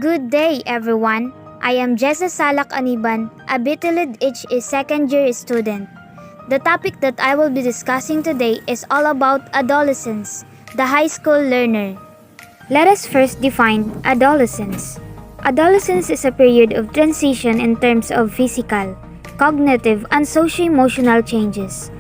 Good day, everyone. I am Jessa Salak Aniban, a Bitulid HE second year student. The topic that I will be discussing today is all about adolescence, the high school learner. Let us first define adolescence. Adolescence is a period of transition in terms of physical, cognitive, and socio-emotional changes.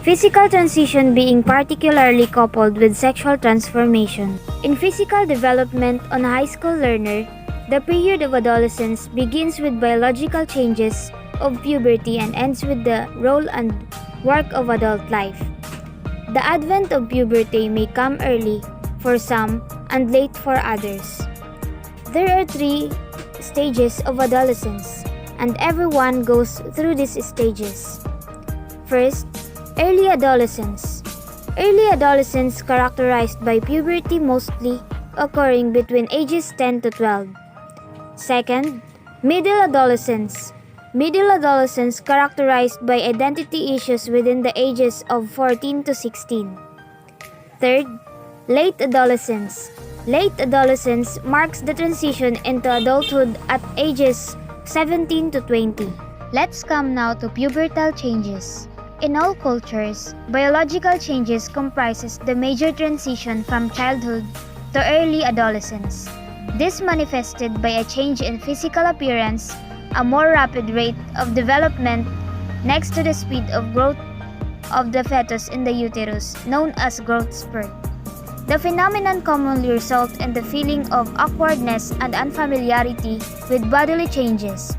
Physical transition being particularly coupled with sexual transformation. In physical development on a high school learner, the period of adolescence begins with biological changes of puberty and ends with the role and work of adult life. The advent of puberty may come early for some and late for others. There are three stages of adolescence, and everyone goes through these stages. First, early adolescence. Early adolescence characterized by puberty mostly occurring between ages 10 to 12. Second, middle adolescence. Middle adolescence characterized by identity issues within the ages of 14 to 16. Third, late adolescence. Late adolescence marks the transition into adulthood at ages 17 to 20. Let's come now to pubertal changes. In all cultures, biological changes comprises the major transition from childhood to early adolescence. This manifested by a change in physical appearance, a more rapid rate of development next to the speed of growth of the fetus in the uterus, known as growth spurt. The phenomenon commonly results in the feeling of awkwardness and unfamiliarity with bodily changes.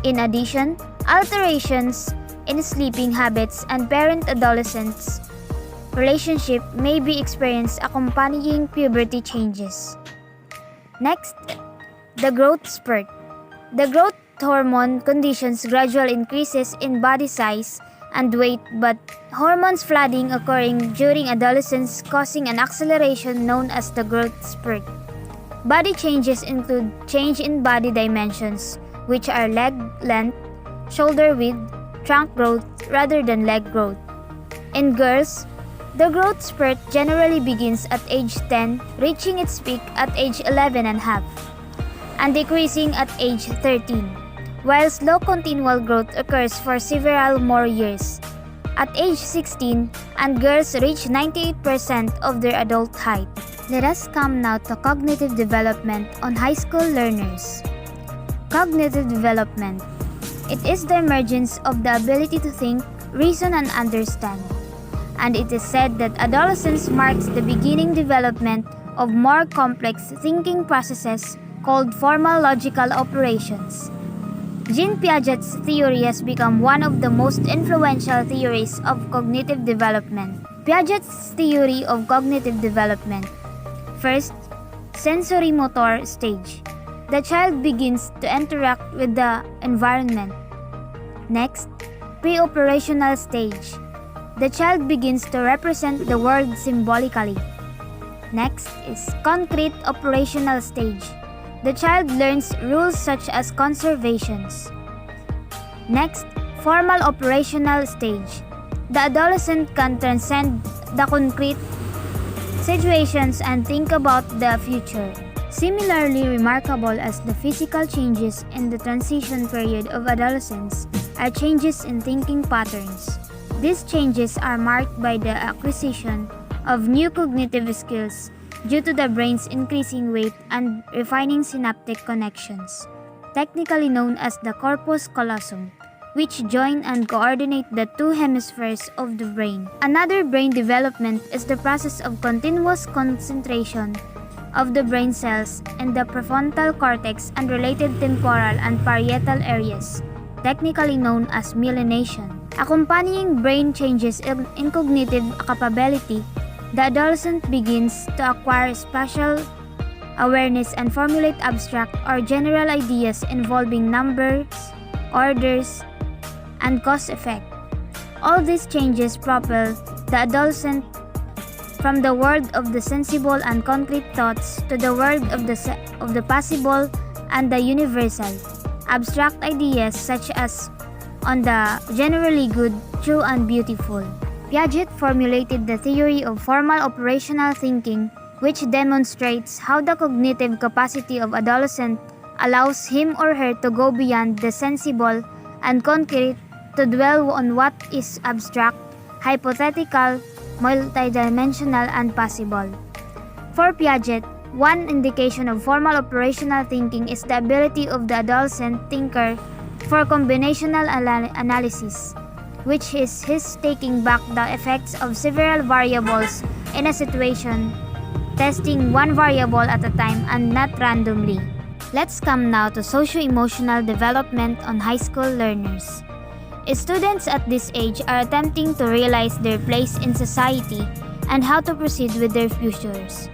In addition, alterations in sleeping habits and parent-adolescent relationship may be experienced accompanying puberty changes. Next, the growth spurt. The growth hormone conditions gradual increases in body size and weight, but hormones flooding occurring during adolescence causing an acceleration known as the growth spurt. Body changes include change in body dimensions, which are leg length, shoulder width, trunk growth rather than leg growth. In girls, the growth spurt generally begins at age 10, reaching its peak at age 11 and a half, and decreasing at age 13, while slow continual growth occurs for several more years. At age 16, and girls reach 98% of their adult height. Let us come now to cognitive development on high school learners. Cognitive development. It is the emergence of the ability to think, reason, and understand. And it is said that adolescence marks the beginning development of more complex thinking processes called formal logical operations. Jean Piaget's theory has become one of the most influential theories of cognitive development. Piaget's theory of cognitive development. First, sensory-motor stage. The child begins to interact with the environment. Next, pre-operational stage. The child begins to represent the world symbolically. Next is concrete operational stage. The child learns rules such as conservations. Next, formal operational stage. The adolescent can transcend the concrete situations and think about the future. Similarly remarkable as the physical changes in the transition period of adolescence are changes in thinking patterns. These changes are marked by the acquisition of new cognitive skills due to the brain's increasing weight and refining synaptic connections, technically known as the corpus callosum, which join and coordinate the two hemispheres of the brain. Another brain development is the process of continuous concentration of the brain cells in the prefrontal cortex and related temporal and parietal areas, technically known as myelination. Accompanying brain changes in cognitive capability, the adolescent begins to acquire spatial awareness and formulate abstract or general ideas involving numbers, orders, and cause-effect. All these changes propel the adolescent from the world of the sensible and concrete thoughts to the world of the possible and the universal. Abstract ideas such as on the generally good, true, and beautiful. Piaget formulated the theory of formal operational thinking which demonstrates how the cognitive capacity of adolescent allows him or her to go beyond the sensible and concrete to dwell on what is abstract, hypothetical, multidimensional, and possible. For Piaget, one indication of formal operational thinking is the ability of the adolescent thinker for combinational analysis, which is his taking back the effects of several variables in a situation, testing one variable at a time and not randomly. Let's come now to socio-emotional development on high school learners. Students at this age are attempting to realize their place in society and how to proceed with their futures.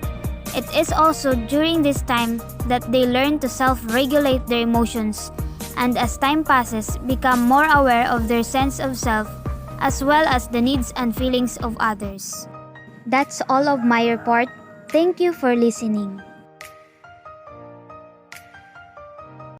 It is also during this time that they learn to self-regulate their emotions and as time passes become more aware of their sense of self as well as the needs and feelings of others. That's all of my report. Thank you for listening.